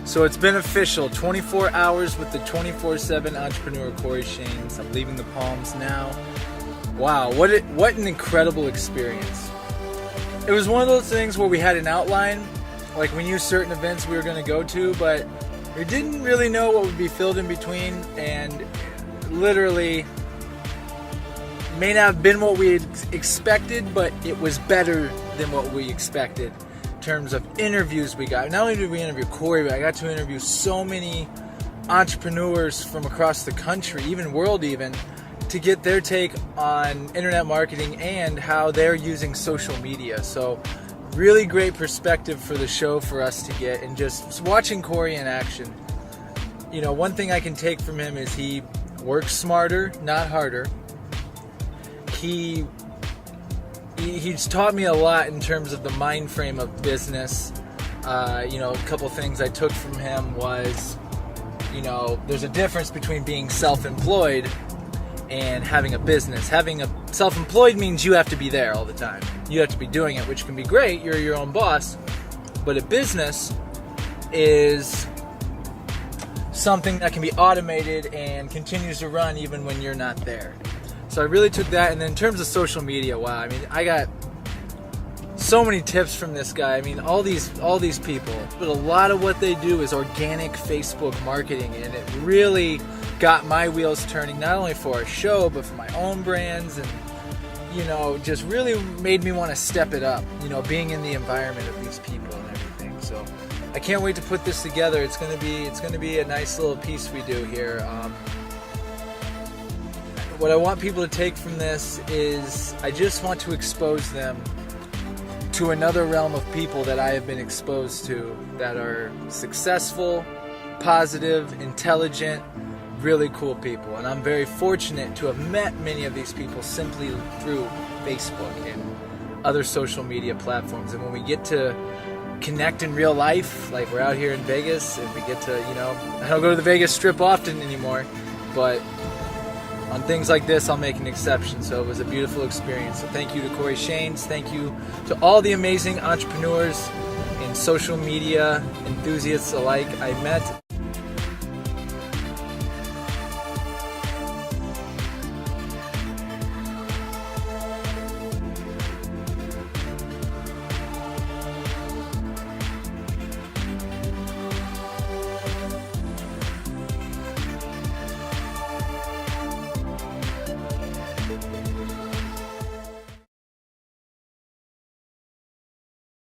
So it's been official, 24 hours with the 24/7 entrepreneur Cory Shanes. I'm leaving the Palms now. Wow, what an incredible experience. It was one of those things where we had an outline, like we knew certain events we were going to go to, but we didn't really know what would be filled in between, and literally may not have been what we had expected, but it was better than what we expected. Terms of interviews we got. Not only did we interview Cory, but I got to interview so many entrepreneurs from across the country, even world even, to get their take on internet marketing and how they're using social media. So really great perspective for the show for us to get, and just watching Cory in action. You know, one thing I can take from him is he works smarter, not harder. He's taught me a lot in terms of the mind frame of business. You know, a couple things I took from him was, you know, there's a difference between being self-employed and having a business. Having a self-employed means you have to be there all the time. You have to be doing it, which can be great. You're your own boss. But a business is something that can be automated and continues to run even when you're not there. So I really took that. And then in terms of social media, wow, I mean, I got so many tips from this guy. I mean, all these people, but a lot of what they do is organic Facebook marketing, and it really got my wheels turning, not only for our show, but for my own brands, and, you know, just really made me want to step it up, you know, being in the environment of these people and everything. So I can't wait to put this together. It's going to be a nice little piece we do here. What I want people to take from this is I just want to expose them to another realm of people that I have been exposed to that are successful, positive, intelligent, really cool people. And I'm very fortunate to have met many of these people simply through Facebook and other social media platforms. And when we get to connect in real life, like we're out here in Vegas, and we get to, you know, I don't go to the Vegas Strip often anymore, but on things like this, I'll make an exception. So it was a beautiful experience. So thank you to Cory Shanes. Thank you to all the amazing entrepreneurs and social media enthusiasts alike I met.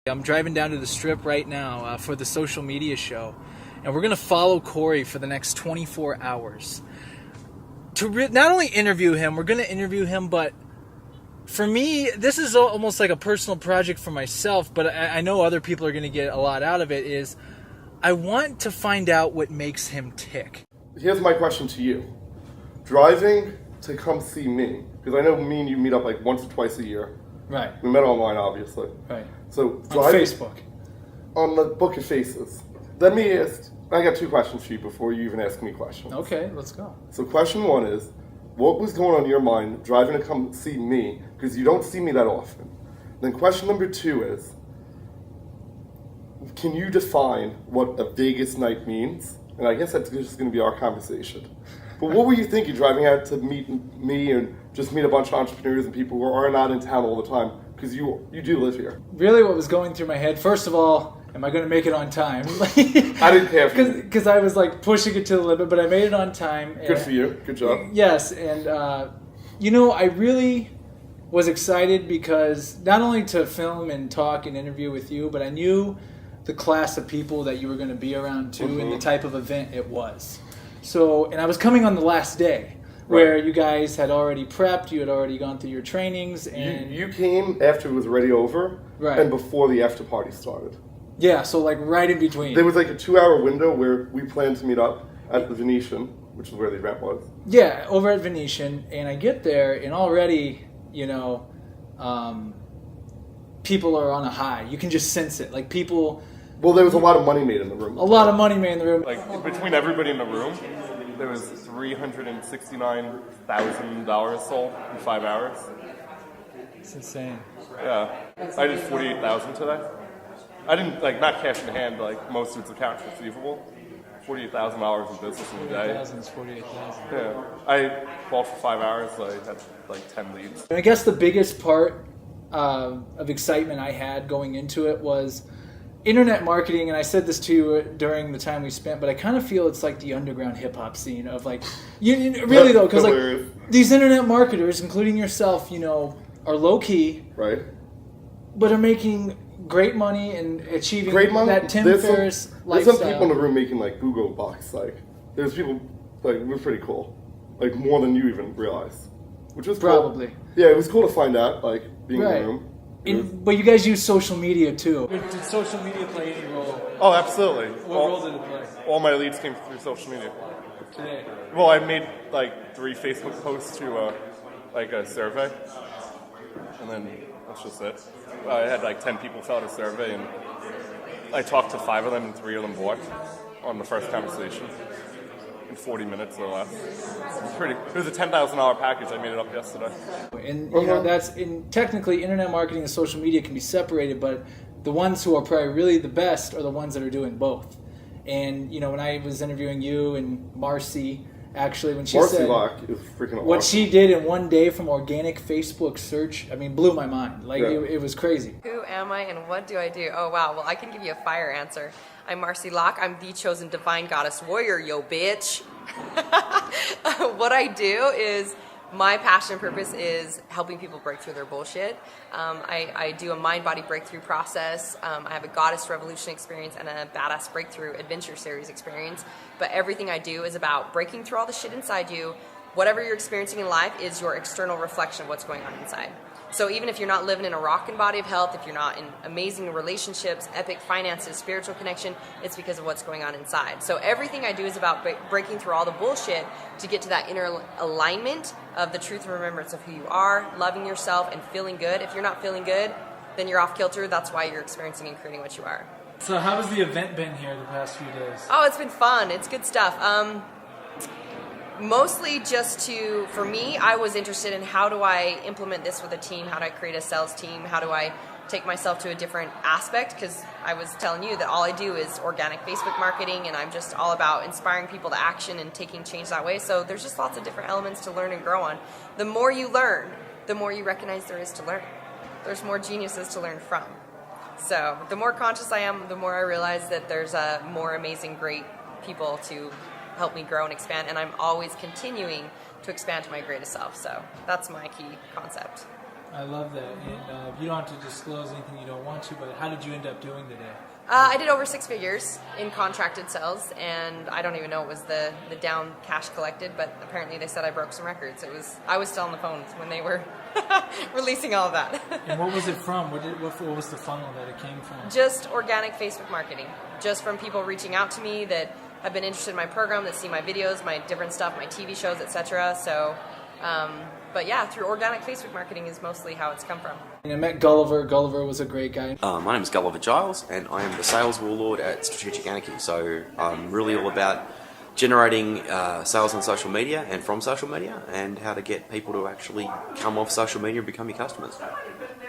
I'm driving down to the Strip right now for the social media show, and we're going to follow Cory for the next 24 hours. To not only interview him, we're going to interview him, but for me, this is almost like a personal project for myself, but I know other people are going to get a lot out of it, is I want to find out what makes him tick. Here's my question to you. Driving to come see me, because I know me and you meet up like once or twice a year. Right. We met online, obviously. Right. So on Facebook. On the Book of Faces. Let me ask, I got two questions for you before you even ask me questions. Okay, let's go. So question one is, what was going on in your mind driving to come see me, because you don't see me that often? Then question number two is, can you define what a Vegas night means? And I guess that's just going to be our conversation. But what were you thinking driving out to meet me and just meet a bunch of entrepreneurs and people who are not in town all the time? Because you do live here. Really what was going through my head, first of all, am I going to make it on time? I didn't care for you. Because I was like pushing it to the limit, but I made it on time. Good for you. Good job. Yes, and you know, I really was excited because not only to film and talk and interview with you, but I knew the class of people that you were going to be around too, and the type of event it was. So, and I was coming on the last day where you guys had already prepped, you had already gone through your trainings, and you came after it was already over, and before the after party started. Yeah, so like right in between. There was like a 2-hour window where we planned to meet up at the Venetian, which is where the event was. Yeah, over at Venetian, and I get there, and already, you know, people are on a high. You can just sense it. Like people. Well, there was a lot of money made in the room. A lot of money made in the room. Like between everybody in the room, there was $369,000 sold in 5 hours. It's insane. Yeah, I did 48,000 today. I didn't, like, not cash in hand, like most of it's accounts receivable. $48,000 in business in a day. 48,000 is 48,000. Yeah. I bought for 5 hours, I had like 10 leads. And I guess the biggest part of excitement I had going into it was internet marketing, and I said this to you during the time we spent, but I kind of feel it's like the underground hip-hop scene of like, really though, because like these internet marketers, including yourself, are low-key. Right. But are making great money and achieving that Tim Ferriss lifestyle. There's some people in the room making like Google bucks. Like, there's people, like, it was pretty cool. Like, more than you even realize. Which was probably cool. Yeah, it was cool to find out, like, being in the room. But you guys use social media too. Did social media play any role? Oh, absolutely. What role did it play? All my leads came through social media. Today? Well, I made like 3 Facebook posts to like a survey. And then that's just it. I had like 10 people fill out a survey, and I talked to 5 of them, and 3 of them bought on the first conversation in 40 minutes or less. It was a $10,000 package. I made it up yesterday. And that's technically internet marketing and social media can be separated, but the ones who are probably really the best are the ones that are doing both. And when I was interviewing you and Marci, actually, when she said Marci Lock is freaking awesome. What she did in one day from organic Facebook search, blew my mind. Like, it was crazy. Who am I and what do I do? Oh, wow. Well, I can give you a fire answer. I'm Marci Lock. I'm the chosen divine goddess warrior, yo bitch. What I do is, my passion and purpose is helping people break through their bullshit. I do a mind-body breakthrough process. I have a goddess revolution experience and a badass breakthrough adventure series experience. But everything I do is about breaking through all the shit inside you. Whatever you're experiencing in life is your external reflection of what's going on inside. So even if you're not living in a rockin' body of health, if you're not in amazing relationships, epic finances, spiritual connection, it's because of what's going on inside. So everything I do is about breaking through all the bullshit to get to that inner alignment of the truth and remembrance of who you are, loving yourself, and feeling good. If you're not feeling good, then you're off kilter. That's why you're experiencing and creating what you are. So how has the event been here the past few days? Oh, it's been fun. It's good stuff. Mostly for me, I was interested in how do I implement this with a team, how do I create a sales team, how do I take myself to a different aspect, because I was telling you that all I do is organic Facebook marketing, and I'm just all about inspiring people to action and taking change that way. So there's just lots of different elements to learn and grow on. The more you learn, the more you recognize there is to learn. There's more geniuses to learn from. So the more conscious I am, the more I realize that there's more amazing, great people to help me grow and expand, and I'm always continuing to expand to my greatest self. So that's my key concept. I love that. And you don't have to disclose anything you don't want to, but how did you end up doing today? I did over 6 figures in contracted sales, and I don't even know it was the down cash collected, but apparently they said I broke some records. I was still on the phone when they were releasing all of that. And what was it from? What was the funnel that it came from? Just organic Facebook marketing. Just from people reaching out to me that have been interested in my program, that see my videos, my different stuff, my TV shows, etc. So, but yeah, through organic Facebook marketing is mostly how it's come from. And I met Gulliver. Gulliver was a great guy. My name is Gulliver Giles, and I am the sales warlord at Strategic Anarchy. So I'm really all about generating sales on social media and from social media, and how to get people to actually come off social media and become your customers.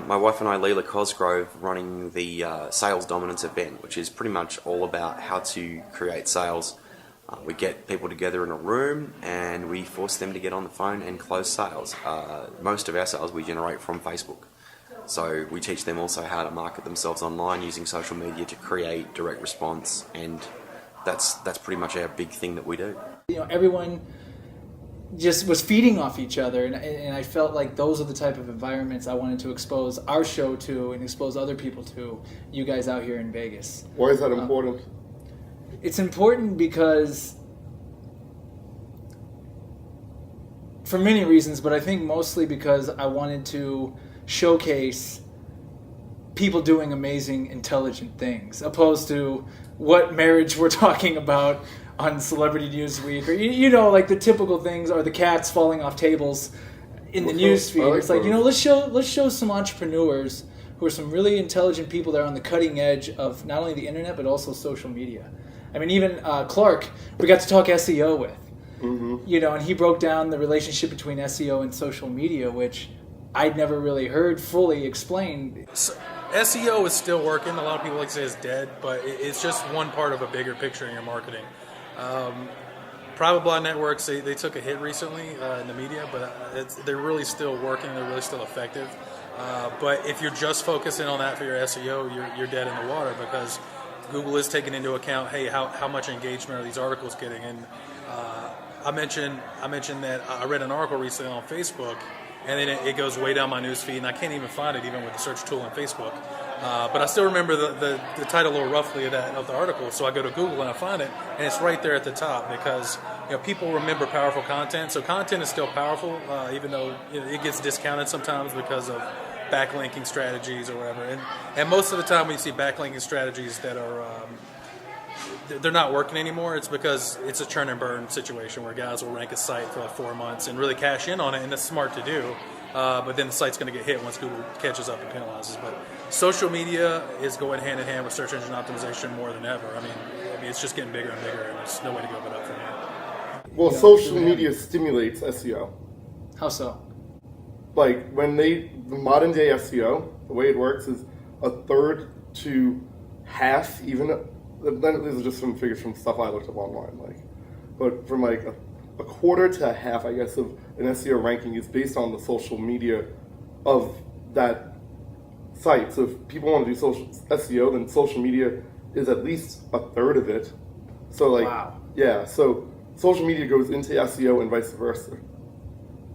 My wife and I, Leela Cosgrove, running the Sales Dominance event, which is pretty much all about how to create sales. We get people together in a room and we force them to get on the phone and close sales. Most of our sales we generate from Facebook. So we teach them also how to market themselves online using social media to create direct response, and that's pretty much our big thing that we do. Everyone just was feeding off each other, and I felt like those are the type of environments I wanted to expose our show to and expose other people to, you guys out here in Vegas. Why is that important? It's important because, for many reasons, but I think mostly because I wanted to showcase people doing amazing, intelligent things, opposed to what marriage we're talking about on Celebrity Newsweek, or like the typical things are the cats falling off tables in the newsfeed. It's like, let's show some entrepreneurs who are some really intelligent people that are on the cutting edge of not only the internet but also social media. I mean, even Clark, we got to talk SEO with, and he broke down the relationship between SEO and social media, which I'd never really heard fully explained. SEO is still working. A lot of people like to say it's dead, but it's just one part of a bigger picture in your marketing. Private blog networks, they took a hit recently in the media, but they're really still working. They're really still effective. But if you're just focusing on that for your SEO, you're dead in the water, because Google is taking into account, hey, how much engagement are these articles getting? And I mentioned that I read an article recently on Facebook, and then it goes way down my news feed, and I can't even find it even with the search tool on Facebook. But I still remember the title or roughly of the article, so I go to Google and I find it, and it's right there at the top, because people remember powerful content. So content is still powerful, even though it gets discounted sometimes because of backlinking strategies or whatever. And most of the time when you see backlinking strategies that are they're not working anymore, it's because it's a churn and burn situation where guys will rank a site for like 4 months and really cash in on it, and that's smart to do. But then the site's going to get hit once Google catches up and penalizes. But social media is going hand in hand with search engine optimization more than ever. I mean, it's just getting bigger and bigger, and there's no way to go but up from here. Well, social media stimulates SEO. How so? Like the modern day SEO, the way it works is a third to half, even. Then these are just some figures from stuff I looked up online, but from like a quarter to a half, I guess, of an SEO ranking is based on the social media of that site. So if people want to do social SEO, then social media is at least a third of it. So wow. Yeah, so social media goes into SEO and vice versa.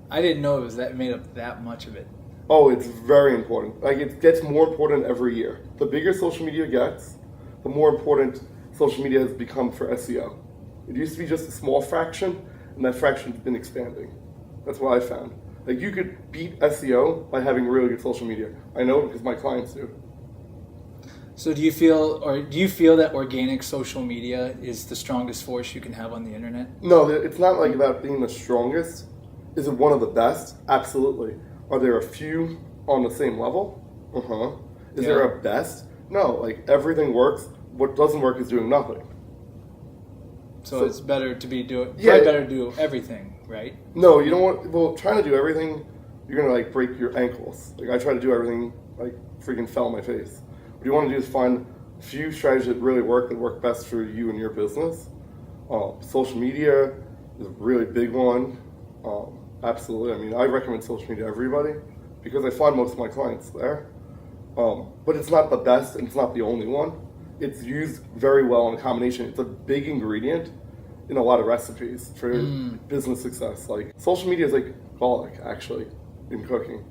I didn't know it was that made up that much of it. Oh, it's very important. Like, it gets more important every year. The bigger social media gets, the more important social media has become for SEO. It used to be just a small fraction, and that fraction's been expanding. That's what I found. Like, you could beat SEO by having really good social media. I know because my clients do. So do you feel that organic social media is the strongest force you can have on the internet? No, it's not like about being the strongest. Is it one of the best? Absolutely. Are there a few on the same level? Is there a best? No, like, everything works. What doesn't work is doing nothing. So it's better to be better to do everything, right? No, you don't want. Well, trying to do everything, you're gonna like break your ankles. Like, I try to do everything, like, freaking fell on my face. What you want to do is find a few strategies that really work, that work best for you and your business. Social media is a really big one. Absolutely. I mean, I recommend social media to everybody because I find most of my clients there. But it's not the best, and it's not the only one. It's used very well in a combination. It's a big ingredient in a lot of recipes for business success. Like, social media is like garlic, actually, in cooking.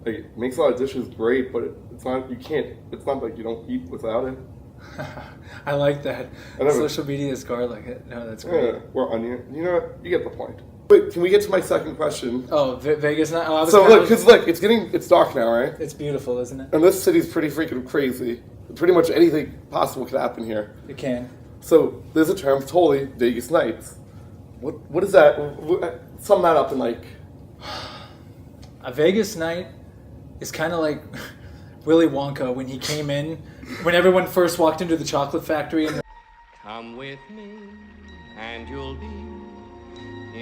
Like, it makes a lot of dishes great, but it's not like you don't eat without it. I like that. Social media is garlic. No, that's great. Yeah, or onion. You know what? You get the point. But can we get to my second question? Oh, Vegas now? So look, it's dark now, right? It's beautiful, isn't it? And this city's pretty freaking crazy. Pretty much anything possible could happen here. It can. So there's a term, totally, Vegas nights. What is that? Sum that up in like... A Vegas night is kind of like Willy Wonka when he came in, when everyone first walked into the chocolate factory. And come with me and you'll be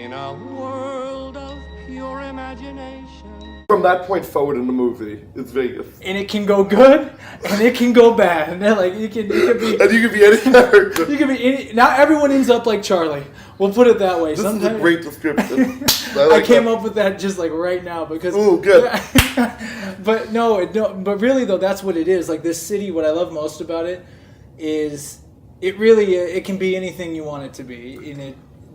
in a world of pure imagination. From that point forward in the movie, it's Vegas. And it can go good, and it can go bad. And they're like, you can be... And you can be any character. You can be any... Not everyone ends up like Charlie. We'll put it that way. This is a great description. I came up with that just like right now because... Ooh, good. But but really though, that's what it is. Like, this city, what I love most about it is it can be anything you want it to be.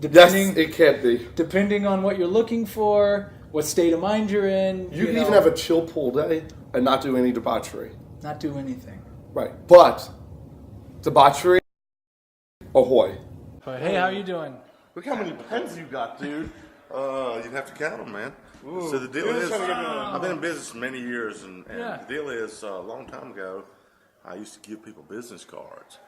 Yes, it can be. Depending on what you're looking for, what state of mind you're in. You can even have a chill pool day and not do any debauchery. Not do anything. Right. But debauchery, ahoy. But hey, how you doing? Look how many pens you got, dude. You'd have to count them, man. Ooh. So the deal is, I've been in business many years, and Yeah. the deal is, a long time ago, I used to give people business cards.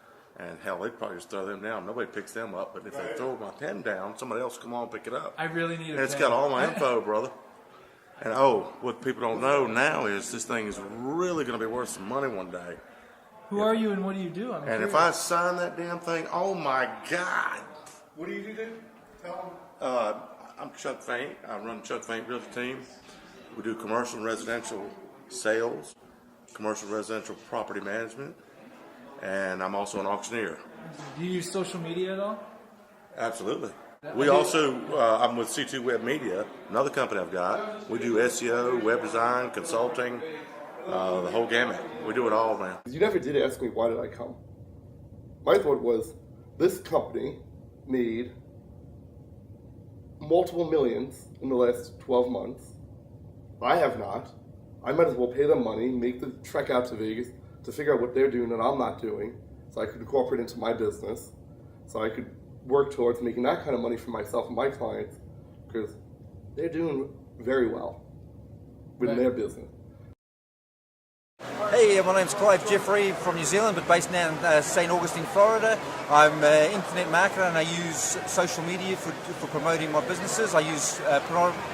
And hell, they'd probably just throw them down. Nobody picks them up, but if they throw my pen down, somebody else come on and pick it up. I really need a And it's pen. got all my info, brother. And what people don't know now is this thing is really going to be worth some money one day. Who are you and what do you do? And if I sign that damn thing, oh my God. What do you do? Tell them. I'm Chuck Faint. I run Chuck Faint Realty Team. We do commercial and residential sales. commercial residential property management, and I'm also an auctioneer. Do you use social media at all? Absolutely. We also, I'm with C2 Web Media, another company I've got. We do SEO, web design, consulting, the whole gamut. We do it all, man. You never did ask me why did I come. My thought was, this company made multiple millions in the last 12 months. I have not. I might as well pay them money, make the trek out to Vegas to figure out what they're doing that I'm not doing, so I could incorporate into my business, so I could work towards making that kind of money for myself and my clients, because they're doing very well with their business. Hey, my name's Clive Jeffrey from New Zealand, but based now in St. Augustine, Florida. I'm an internet marketer and I use social media for promoting my businesses. I use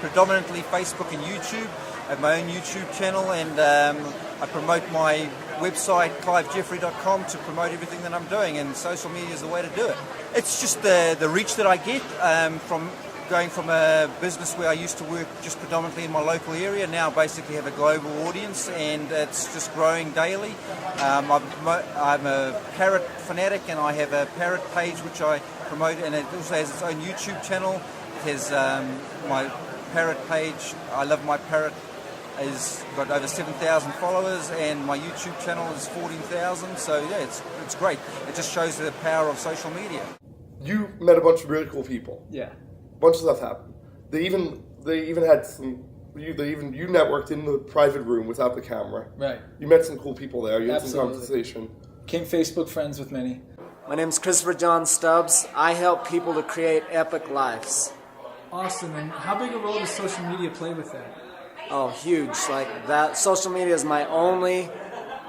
predominantly Facebook and YouTube. I have my own YouTube channel, and I promote my website, clivejeffrey.com, to promote everything that I'm doing, and social media is the way to do it. It's just the reach that I get from going from a business where I used to work just predominantly in my local area, now basically have a global audience, and it's just growing daily. I'm a parrot fanatic, and I have a parrot page which I promote, and it also has its own YouTube channel. It has my parrot page, I Love My Parrot, has got over 7,000 followers, and my YouTube channel is 14,000, so yeah, it's great. It just shows the power of social media. You met a bunch of really cool people. Yeah. Bunch of stuff happened. They even had some. You networked in the private room without the camera. Right. You met some cool people there. You had some Absolutely. conversation. Became Facebook friends with many. My name's Christopher John Stubbs. I help people to create epic lives. Awesome. And how big a role does social media play with that? Oh, huge. Like that, social media is my only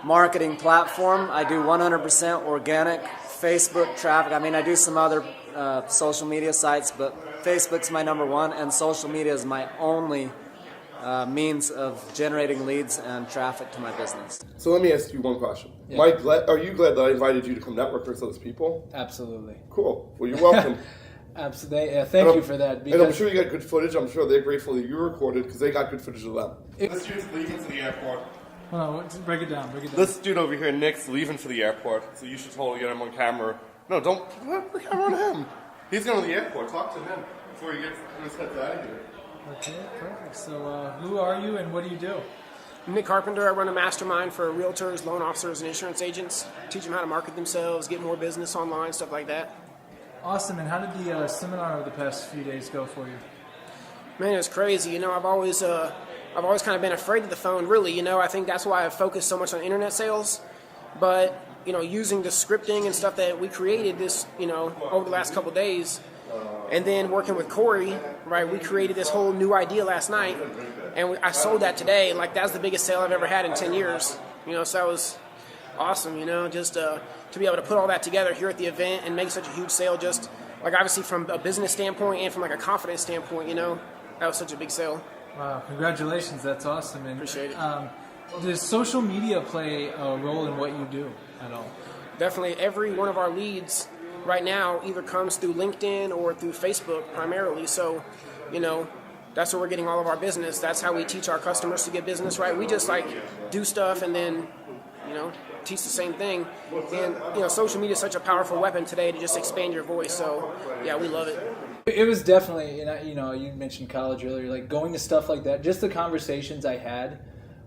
marketing platform. I do 100% organic Facebook traffic. I mean, I do some other social media sites, but Facebook's my number one, and social media is my only means of generating leads and traffic to my business. So let me ask you one question. Yeah. Are you glad that I invited you to come network with those people? Absolutely. Cool. Well, you're welcome. Absolutely. Yeah, thank you for that. And I'm sure you got good footage. I'm sure they're grateful that you recorded because they got good footage of them. This dude's leaving for the airport. Hold on, break it down. This dude over here, Nick's leaving for the airport, so you should totally get him on camera. No, don't put the camera on him. He's going to the airport. Talk to him before he gets his head out of here. Okay, perfect. So who are you and what do you do? I'm Nick Carpenter. I run a mastermind for realtors, loan officers, and insurance agents. Teach them how to market themselves, get more business online, stuff like that. Awesome. And how did the seminar over the past few days go for you? Man, it's crazy. You know, I've always kind of been afraid of the phone, really. You know, I think that's why I've focused so much on internet sales. But, you know, using the scripting and stuff that we created this, you know, over the last couple of days, and then working with Cory, right, we created this whole new idea last night, and I sold that today. Like, that's the biggest sale I've ever had in 10 years. You know, so that was awesome, you know, just to be able to put all that together here at the event and make such a huge sale, just, like, obviously from a business standpoint and from, like, a confidence standpoint, you know, that was such a big sale. Wow, congratulations. That's awesome. And, Appreciate it. Does social media play a role in what you do at all? Definitely. Every one of our leads right now either comes through LinkedIn or through Facebook primarily. So, you know, that's where we're getting all of our business. That's how we teach our customers to get business, right? We just, like, do stuff and then, you know, teach the same thing. And, you know, social media is such a powerful weapon today to just expand your voice. So, yeah, we love it. It was definitely, you know, you mentioned college earlier, like going to stuff like that, just the conversations I had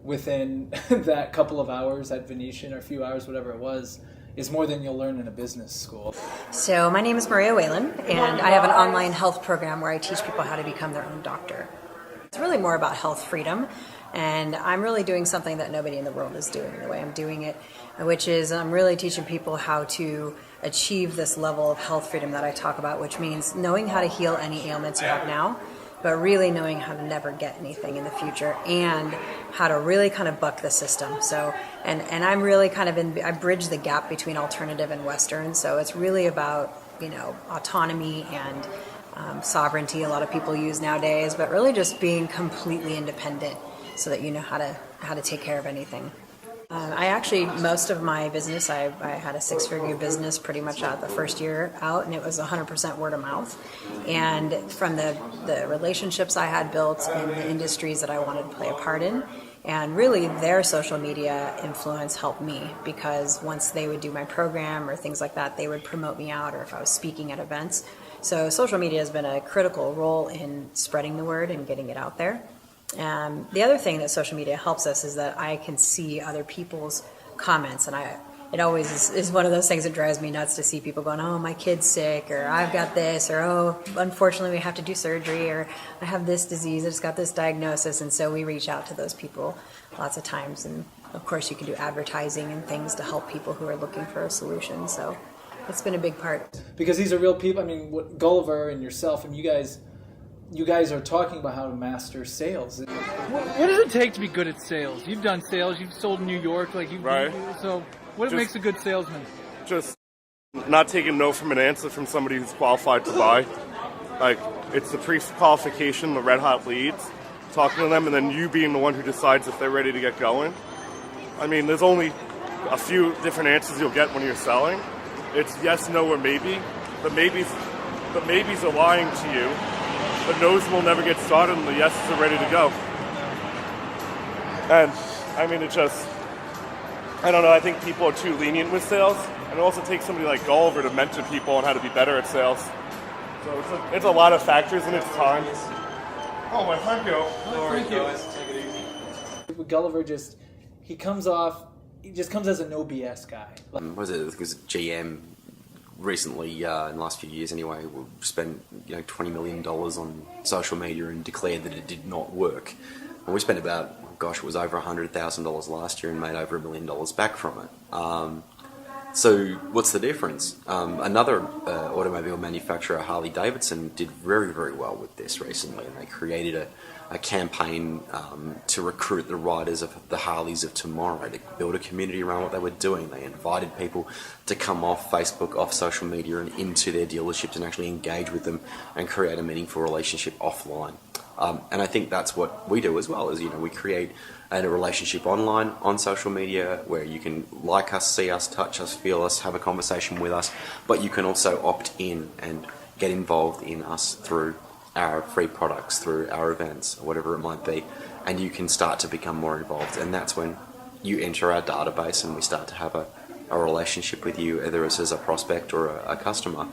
within that couple of hours at Venetian, or a few hours, whatever it was, is more than you'll learn in a business school. So my name is Whalen, and I have an online health program where I teach people how to become their own doctor. It's really more about health freedom, and I'm really doing something that nobody in the world is doing the way I'm doing it, which is I'm really teaching people how to achieve this level of health freedom that I talk about, which means knowing how to heal any ailments you have now, but really knowing how to never get anything in the future, and how to really kind of buck the system. So, and I'm really kind of I bridge the gap between alternative and Western. So it's really about, you know, autonomy and sovereignty, a lot of people use nowadays, but really just being completely independent so that you know how to take care of anything. I actually, most of my business, I had a 6-figure business pretty much out the first year out, and it was 100% word of mouth. And from the relationships I had built in the industries that I wanted to play a part in, And really, their social media influence helped me, because once they would do my program or things like that, they would promote me out, or if I was speaking at events. So social media has been a critical role in spreading the word and getting it out there. The other thing that social media helps us is that I can see other people's comments, and it always is one of those things that drives me nuts to see people going, oh, my kid's sick, or I've got this, or oh, unfortunately we have to do surgery, or I have this disease, I just got this diagnosis. And so we reach out to those people lots of times. And of course you can do advertising and things to help people who are looking for a solution. So it's been a big part. Because these are real people. I mean, Gulliver and yourself, and you guys are talking about how to master sales. What does it take to be good at sales? You've done sales, you've sold in New York, Right. So what makes a good salesman? Just not taking no from an answer from somebody who's qualified to buy. Like, it's the pre-qualification, the red hot leads, talking to them, and then you being the one who decides if they're ready to get going. I mean, there's only a few different answers you'll get when you're selling. It's yes, no, or maybe. The maybes are lying to you. The no's will never get started, and the yeses are ready to go. And I mean, I don't know, I think people are too lenient with sales, and it also takes somebody like Gulliver to mentor people on how to be better at sales. So it's a lot of factors, and it's time. Oh, my thank you. Thank you. Gulliver he comes as a no BS guy. Was it? Because GM recently, in the last few years anyway, spent $20 million on social media and declared that it did not work. And we spent about, it was over $100,000 last year and made over $1 million back from it. So what's the difference? Another automobile manufacturer, Harley Davidson, did very, very well with this recently, and they created a campaign to recruit the riders of the Harleys of tomorrow, to build a community around what they were doing. They invited people to come off Facebook, off social media, and into their dealerships and actually engage with them and create a meaningful relationship offline. And I think that's what we do as well, is we create a relationship online on social media where you can like us, see us, touch us, feel us, have a conversation with us, but you can also opt in and get involved in us through our free products, through our events, whatever it might be, and you can start to become more involved. And that's when you enter our database and we start to have a relationship with you, either as a prospect or a customer.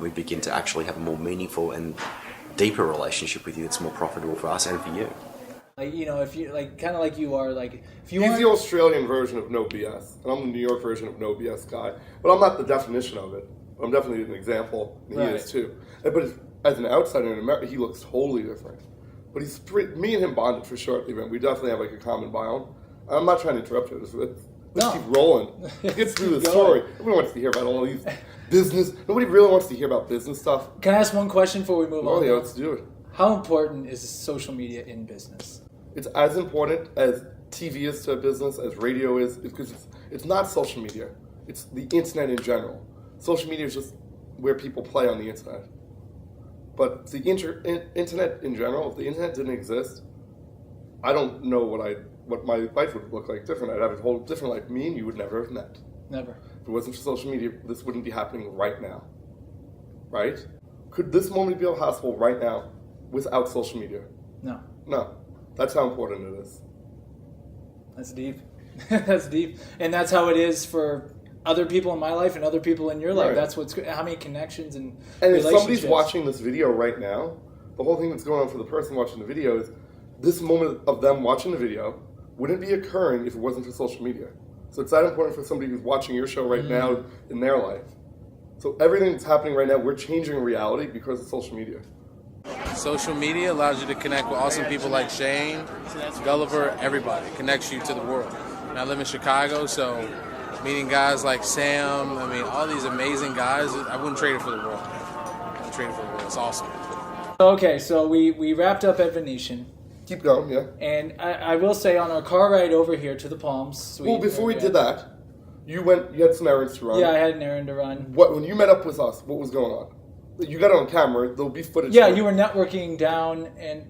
We begin to actually have a more meaningful and deeper relationship with you that's more profitable for us and for you. If you kind of like you are, if you He's the Australian version of no BS, and I'm the New York version of no BS guy. But I'm not the definition of it. I'm definitely an example, and he is too. But as an outsider in America, he looks totally different. But me and him bonded for sure at the event. We definitely have a common biome. I'm not trying to interrupt you. Let's keep rolling. Get through the story. Nobody wants to hear about all these business. Nobody really wants to hear about business stuff. Can I ask one question before we move on? Oh yeah, let's do it. How important is social media in business? It's as important as TV is to a business, as radio is, because it's not social media. It's the internet in general. Social media is just where people play on the internet. But the internet in general, if the internet didn't exist, I don't know what my life would look like different. I'd have a whole different life. Me and you would never have met. Never. If it wasn't for social media, this wouldn't be happening right now. Right? Could this moment be possible right now without social media? No. No. That's how important it is. That's deep. That's deep. And that's how it is for other people in my life and other people in your life. Right. That's how many connections and if somebody's watching this video right now, the whole thing that's going on for the person watching the video is this moment of them watching the video wouldn't be occurring if it wasn't for social media. So it's that important for somebody who's watching your show right now in their life. So everything that's happening right now, we're changing reality because of social media. Social media allows you to connect with awesome people like Shane, Gulliver, everybody. Connects you to the world. And I live in Chicago, so meeting guys like Sam, all these amazing guys, I wouldn't trade it for the world. I wouldn't trade it for the world. It's awesome. Okay, so we wrapped up at Venetian. Keep going, yeah. And I will say on our car ride over here to the Palms. Well, before we did that, you had some errands to run. Yeah, I had an errand to run. When you met up with us, what was going on? You got it on camera. There'll be footage. Yeah, you were networking down and...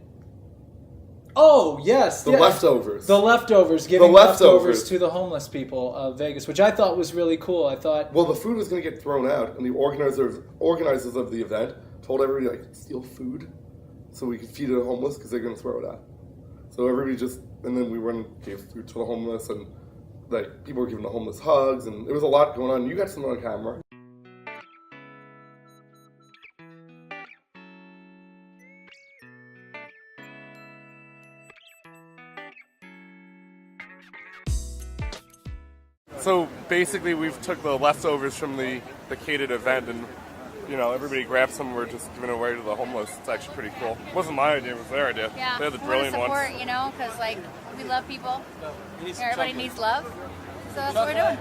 Oh, yes. The leftovers. The leftovers. Giving leftovers to the homeless people of Vegas, which I thought was really cool. I thought... Well, the food was going to get thrown out, and the organizers of the event told everybody, steal food so we could feed it to the homeless because they're going to throw it out. So everybody just and then we went and gave food to the homeless, and like people were giving the homeless hugs, and there was a lot going on. You got something on camera. So basically, we've took the leftovers from the catered event, and everybody grabbed some. We're just giving it away to the homeless. It's actually pretty cool. It wasn't my idea; it was their idea. Yeah, they're the we brilliant want to support, ones. because like we love people. Everybody needs love, so that's what we're doing.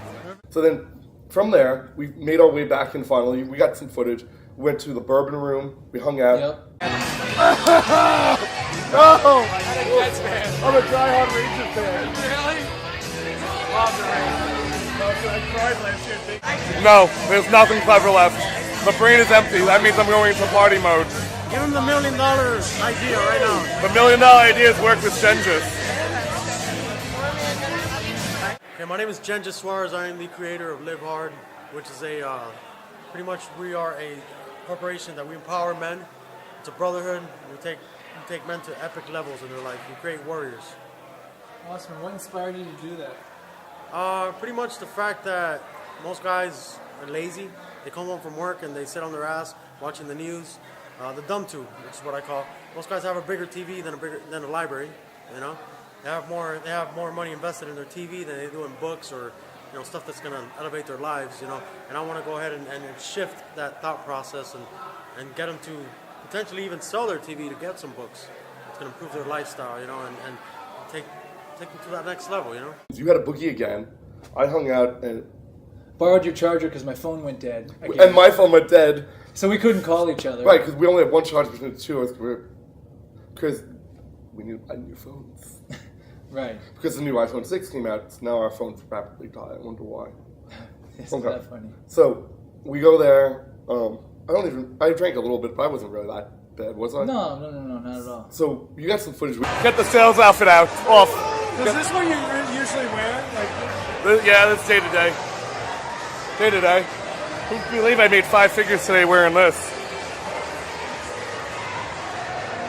So then, from there, we made our way back in. Finally, we got some footage. We went to the Bourbon Room. We hung out. Yep. Oh! I'm a diehard Rangers fan. Really? No, there's nothing clever left. The brain is empty. That means I'm going into party mode. Give him the $1 million idea right now. The $1 million idea is work with Gengis. Okay, my name is Gengis Suarez. I am the creator of Live Hard, which is pretty much we are a corporation that we empower men. It's a brotherhood. We take men to epic levels in their life. We create warriors. Awesome. What inspired you to do that? Pretty much the fact that most guys are lazy. They come home from work and they sit on their ass watching the news. The dumb tube, which is what I call. Most guys have a bigger TV than a library. They have more money invested in their TV than they do in books or stuff that's going to elevate their lives. And I want to go ahead and shift that thought process and get them to potentially even sell their TV to get some books. It's going to improve their lifestyle, and take them to that next level, You had a boogie again. I hung out and borrowed your charger because my phone went dead. Again. And my phone went dead. So we couldn't call each other. Right, because we only have one charger between the two of us. Because we need to buy new phones. Right. Because the new iPhone 6 came out, so now our phones rapidly die. I wonder why. Isn't that funny? So we go there. I drank a little bit, but I wasn't really that bad, was I? No, not at all. So you got some footage. Get the sales outfit out. Off. Is this what you usually wear? Yeah, that's day to day. Day to day. Who'd believe I made 5 figures today wearing this?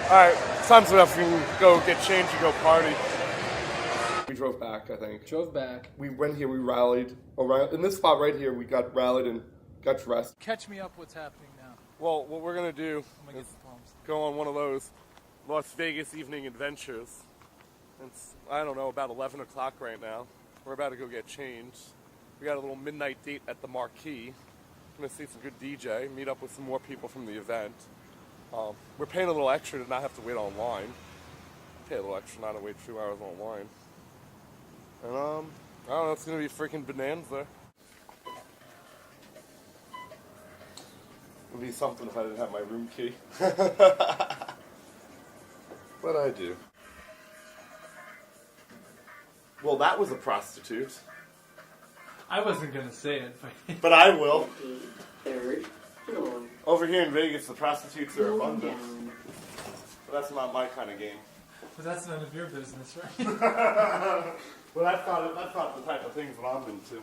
Alright, time's enough. You can go get changed and go party. We drove back, I think. Drove back. We went here, we rallied. Around, in this spot right here, we got rallied and got dressed. Catch me up what's happening now. Well, what we're going to do is go on one of those Las Vegas evening adventures. It's, I don't know, about 11 o'clock right now. We're about to go get changed. We got a little midnight date at the Marquee. I'm going to see some good DJ, meet up with some more people from the event. We're paying a little extra to not have to wait online. Pay a little extra not to wait 2 hours online. And I don't know, it's going to be freaking bonanza. It would be something if I didn't have my room key. But I do. Well, that was a prostitute. I wasn't going to say it, but I will. Over here in Vegas, the prostitutes are abundant. But that's not my kind of game. But that's none of your business, right? Well, that's not the type of things that I'm into.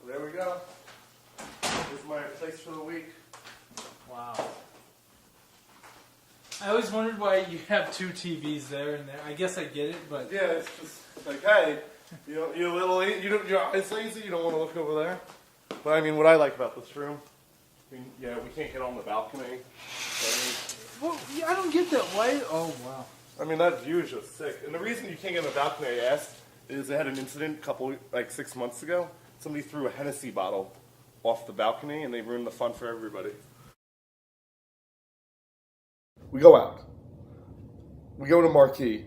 There we go. This is my place for the week. Wow. I always wondered why you have 2 TVs there and there. I guess I get it, but yeah, it's just like, hey, you're your eyes lazy. You don't want to look over there. But I mean, what I like about this room, we can't get on the balcony. Well, yeah, I don't get that. Why? Oh wow. I mean, that view is just sick. And the reason you can't get on the balcony, I asked, is they had an incident 6 months ago. Somebody threw a Hennessy bottle off the balcony, and they ruined the fun for everybody. We go out. We go to Marquee.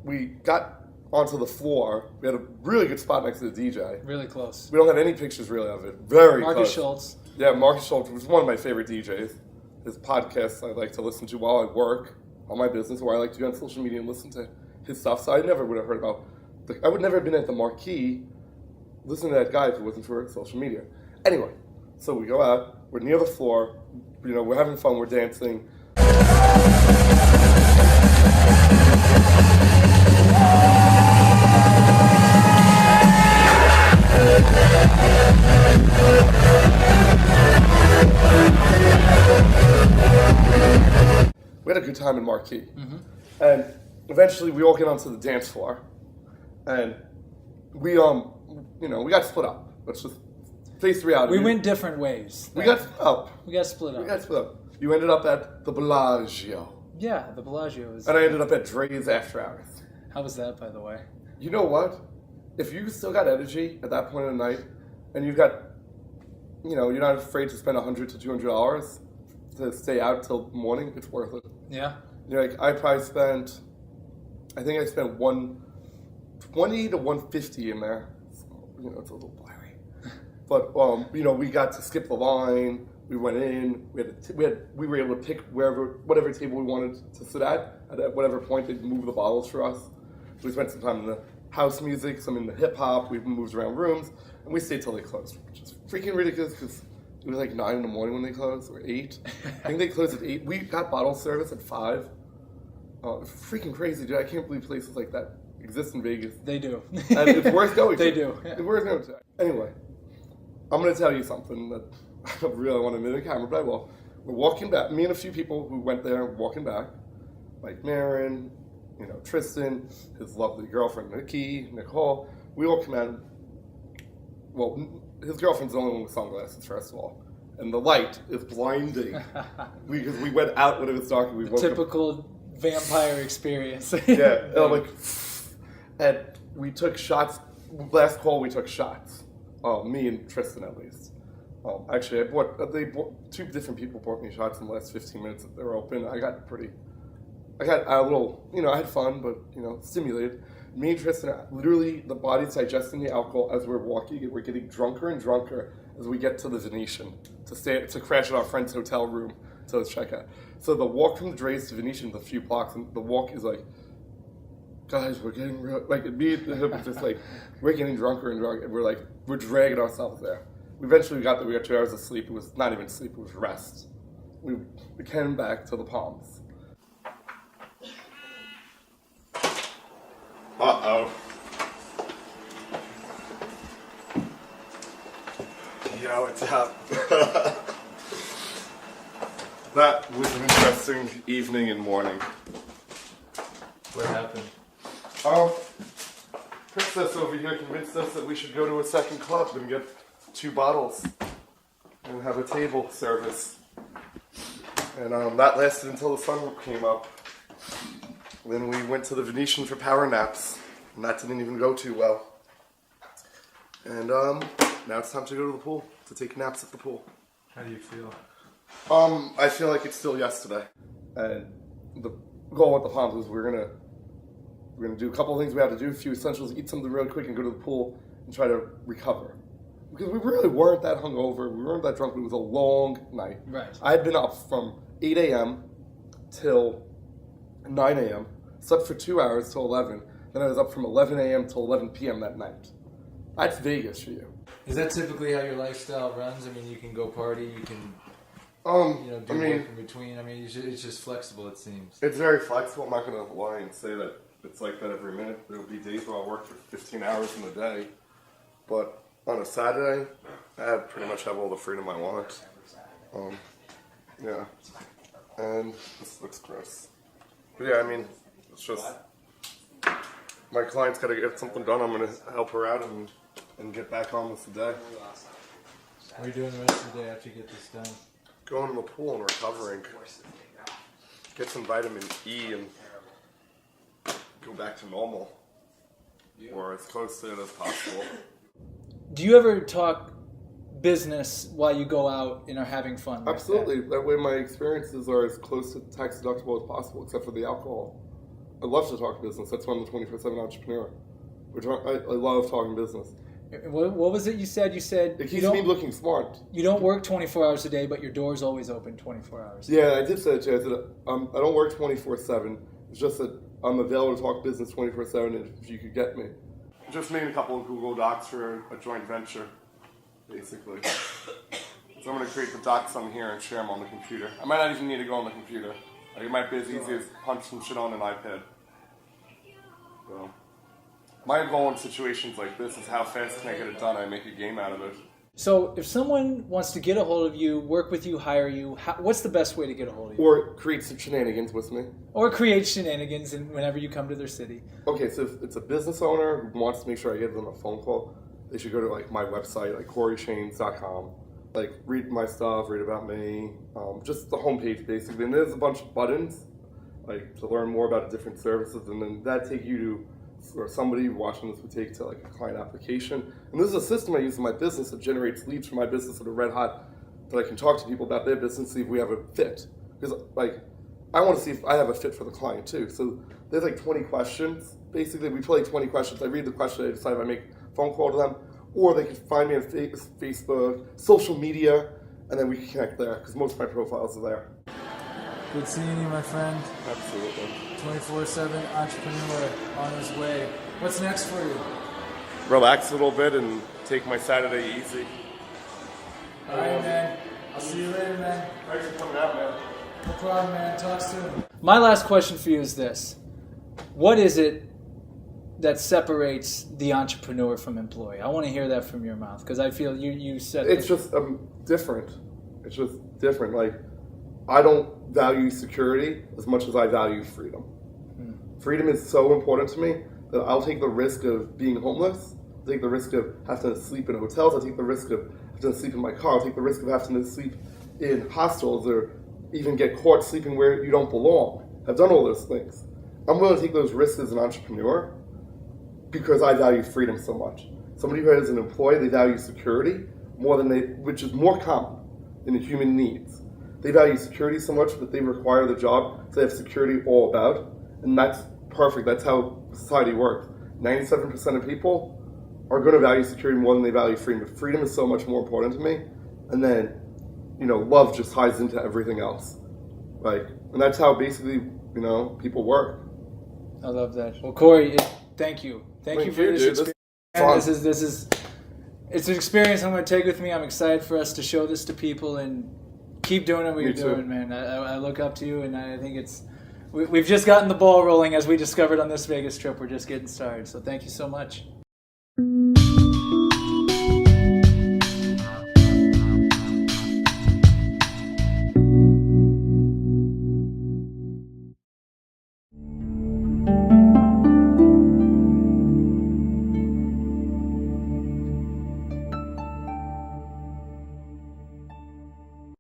We got onto the floor. We had a really good spot next to the DJ. Really close. We don't have any pictures really of it. Very Marcus close. Schultz. Yeah, Marcus Schultz was one of my favorite DJs. His podcasts I like to listen to while I work on my business, or I like to go on social media and listen to his stuff. So I never would have heard about. I would never have been at the Marquee listening to that guy if it wasn't for social media. Anyway, so we go out. We're near the floor. We're having fun. We're dancing. time in Marquee. And eventually we all get onto the dance floor. And we, we got split up. Let's just face the reality. We went different ways. We got split up. We got split up. You ended up at the Bellagio. Yeah, the Bellagio was... And I ended up at Dre's after hours. How was that, by the way? You know what? If you still got energy at that point of the night, and you've got, you're not afraid to spend $100 to $200 to stay out till morning, it's worth it. Yeah. I probably spent, I think I spent $120 to $150 in there. So, it's a little blurry. But, we got to skip the line. We went in. We were able to pick whatever table we wanted to sit at whatever point they'd move the bottles for us. We spent some time in the house music, some in the hip hop. We moved around rooms, and we stayed till they closed, which is freaking ridiculous because it was like 9 in the morning when they closed, or 8. I think they closed at 8. We got bottle service at 5. Freaking crazy, dude! I can't believe places like that exist in Vegas. They do. And it's worth going to. They do. It's worth going to. Anyway, I'm going to tell you something that I don't really want to admit on camera, but I will. We're walking back. Me and a few people who went there walking back, like Marin, Tristan, his lovely girlfriend Nikki, Nicole. We all come out. Well, his girlfriend's the only one with sunglasses, first of all, and the light is blinding because we went out when it was dark. And we woke typical vampire experience. Yeah, and we took shots. Last call, we took shots. Me and Tristan, at least. Actually, two different people bought me shots in the last 15 minutes that they were open. I got a little, I had fun, but, stimulated. Me and Tristan, literally, the body's digesting the alcohol as we're walking. We're getting drunker and drunker as we get to the Venetian to crash at our friend's hotel room to check out. So the walk from Dre's to Venetian is a few blocks, and the walk is like, guys, we're getting real, me and him was just like, we're getting drunker and drunker, and we're dragging ourselves there. Eventually we got there, we got 2 hours of sleep. It was not even sleep, it was rest. We came back to the Palms. Uh-oh. Yo, what's up? That was an interesting evening and morning. What happened? Princess over here convinced us that we should go to a second club and get 2 bottles and have a table service. And that lasted until the sun came up. Then we went to the Venetian for power naps, and that didn't even go too well. And now it's time to go to the pool, to take naps at the pool. How do you feel? I feel like it's still yesterday. And the goal with the Palms was we're gonna do a couple of things we had to do, a few essentials, eat something really quick, and go to the pool and try to recover. Because we really weren't that hungover, we weren't that drunk, but it was a long night. Right. I had been up from 8 a.m. till 9 a.m., slept for 2 hours till 11, then I was up from 11 a.m. till 11 p.m. that night. That's Vegas for you. Is that typically how your lifestyle runs? I mean, you can go party, you can do work in between. I mean, it's just flexible, it seems. It's very flexible. I'm not going to lie and say that it's like that every minute. There will be days where I'll work for 15 hours in a day. But on a Saturday, I pretty much have all the freedom I want. Yeah. And this looks gross. But yeah, I mean, it's just... My client's got to get something done. I'm going to help her out and get back on with the day. What are you doing the rest of the day after you get this done? Going to the pool and recovering. Get some vitamin E and go back to normal. Or as close to it as possible. Do you ever talk business while you go out and are having fun? Like Absolutely. That way my experiences are as close to tax deductible as possible, except for the alcohol. I love to talk business. That's why I'm the 24/7 entrepreneur. I love talking business. What was it you said? You said it keeps me looking smart. You don't work 24 hours a day, but your door's always open 24 hours. Yeah, I did say that. I said I don't work 24/7. It's just that I'm available to talk business 24/7 if you could get me. Just made a couple of Google Docs for a joint venture, basically. So I'm going to create the docs on here and share them on the computer. I might not even need to go on the computer. Like, it might be as easy as punch some shit on an iPad. So, my goal in situations like this is how fast can I get it done. I make a game out of it. So if someone wants to get a hold of you, work with you, hire you, what's the best way to get a hold of you? Or create some shenanigans with me. Or create shenanigans whenever you come to their city. Okay, so if it's a business owner who wants to make sure I give them a phone call, they should go to like my website, like CoryShanes.com. Like read my stuff, read about me, just the homepage basically. And there's a bunch of buttons, like to learn more about different services, and then that take you to, or somebody watching this would take to like a client application. And this is a system I use in my business that generates leads for my business that are red hot, that I can talk to people about their business, see if we have a fit. Because like, I want to see if I have a fit for the client too. So there's like 20 questions. Basically, we play 20 questions. I read the question, I decide if I make a phone call to them, or they can find me on Facebook, social media, and then we can connect there, because most of my profiles are there. Good seeing you, my friend. Absolutely. 24/7 entrepreneur on his way. What's next for you? Relax a little bit and take my Saturday easy. All right, man. I'll see you later, man. Thanks for coming out, man. No problem, man. Talk soon. My last question for you is this. What is it that separates the entrepreneur from employee? I want to hear that from your mouth, because I feel you said it's just different. It's just different. Like, I don't value security as much as I value freedom. Freedom is so important to me that I'll take the risk of being homeless. I'll take the risk of having to sleep in hotels. I'll take the risk of having to sleep in my car. I'll take the risk of having to sleep in hostels or even get caught sleeping where you don't belong. I've done all those things. I'm willing to take those risks as an entrepreneur because I value freedom so much. Somebody who has an employee, they value security more than which is more common than the human needs. They value security so much that they require the job so they have security all about, and that's perfect. That's how society works. 97% of people are going to value security more than they value freedom. But freedom is so much more important to me, and then, love just ties into everything else. And that's how basically, people work. I love that. Well, Cory, thank you. Thank you for this experience. This is it's an experience I'm going to take with me. I'm excited for us to show this to people and keep doing what you're doing, man. I look up to you, and I think we've just gotten the ball rolling, as we discovered on this Vegas trip. We're just getting started. So thank you so much.